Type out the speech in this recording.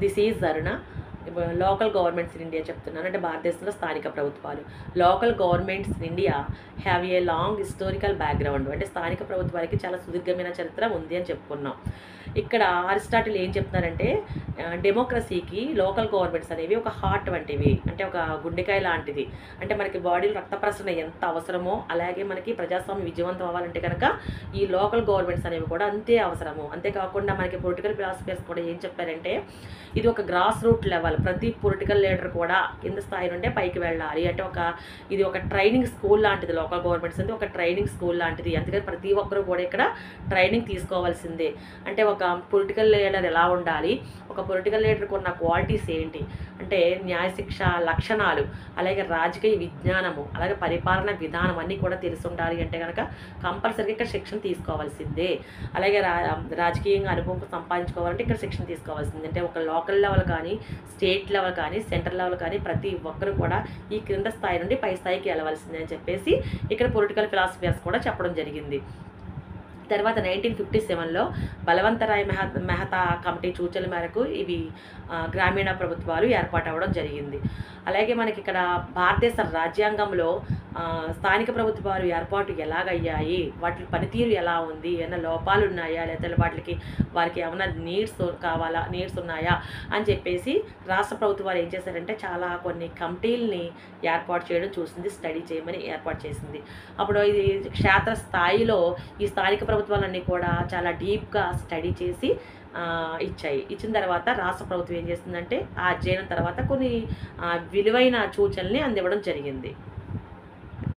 This is Aruna. Local governments in India చెప్తున్నాను, అంటే భారతదేశంలో స్థానిక ప్రభుత్వాలు. Local governments in India have a long historical background. అంటే స్థానిక ప్రభుత్వాలకి చాలా సుదీర్ఘమైన చరిత్ర ఉంది అని చెప్పుకున్నాం. ఇక్కడ అరిస్టాటిల్ ఏం చెప్తున్నారంటే డెమోక్రసీకి లోకల్ గవర్నమెంట్స్ అనేవి ఒక హార్ట్ వంటివి, అంటే ఒక గుండెకాయ లాంటిది. అంటే మనకి బాడీలో రక్త ప్రసరణ ఎంత అవసరమో అలాగే మనకి ప్రజాస్వామ్యం విజయవంతం అవ్వాలంటే కనుక ఈ లోకల్ గవర్నమెంట్స్ అనేవి కూడా అంతే అవసరము. అంతేకాకుండా మనకి పొలిటికల్ ఫిలాసఫర్స్ కూడా ఏం చెప్పారంటే ఇది ఒక గ్రాస్ రూట్ లెవెల్. ప్రతి పొలిటికల్ లీడర్ కూడా కింద స్థాయి నుండే పైకి వెళ్ళాలి. అంటే ఇది ఒక ట్రైనింగ్ స్కూల్ లాంటిది. లోకల్ గవర్నమెంట్స్ అంటే ఒక ట్రైనింగ్ స్కూల్ లాంటిది. అందుకని ప్రతి ఒక్కరూ కూడా ఇక్కడ ట్రైనింగ్ తీసుకోవాల్సిందే. అంటే ఒక పొలిటికల్ లీడర్ ఎలా ఉండాలి, ఒక పొలిటికల్ లీడర్కి ఉన్న క్వాలిటీస్ ఏంటి అంటే న్యాయశిక్ష లక్షణాలు, అలాగే రాజకీయ విజ్ఞానము, అలాగే పరిపాలన విధానం అన్నీ కూడా తెలిసి ఉండాలి అంటే కనుక కంపల్సరీగా ఇక్కడ శిక్షణ తీసుకోవాల్సిందే. అలాగే రాజకీయంగా అనుభవం సంపాదించుకోవాలంటే ఇక్కడ శిక్షణ తీసుకోవాల్సిందే. అంటే ఒక లోకల్ లెవెల్ కానీ, స్టేట్ లెవెల్ కానీ, సెంట్రల్ లెవెల్ కానీ ప్రతి ఒక్కరు కూడా ఈ క్రింద స్థాయి నుండి పై స్థాయికి వెళ్ళవలసిందే అని చెప్పేసి ఇక్కడ పొలిటికల్ ఫిలాసఫర్స్ కూడా చెప్పడం జరిగింది. తర్వాత 1957లో బలవంతరాయ్ మెహతా కమిటీ సూచనల మేరకు ఇవి గ్రామీణ ప్రభుత్వాలు ఏర్పాటు అవ్వడం జరిగింది. అలాగే మనకి ఇక్కడ భారతదేశ రాజ్యాంగంలో స్థానిక ప్రభుత్వాలు ఏర్పాటు ఎలాగయ్యాయి, వాటి పనితీరు ఎలా ఉంది, ఏమైనా లోపాలు ఉన్నాయా, లేదా వారికి ఏమైనా నీడ్స్ ఉన్నాయా అని చెప్పేసి రాష్ట్ర ప్రభుత్వాలు ఏం చేశారంటే చాలా కొన్ని కమిటీలని ఏర్పాటు చేయడం చూసింది, స్టడీ చేయమని ఏర్పాటు చేసింది. అప్పుడు ఇది క్షేత్ర స్థాయిలో ఈ స్థానిక ప్రభుత్వాలన్నీ కూడా చాలా డీప్గా స్టడీ చేసి ఇచ్చిన తర్వాత రాష్ట్ర ప్రభుత్వం ఏం చేస్తుందంటే ఆ అధ్యయనం తర్వాత కొన్ని విలువైన సూచనల్ని అందివ్వడం జరిగింది.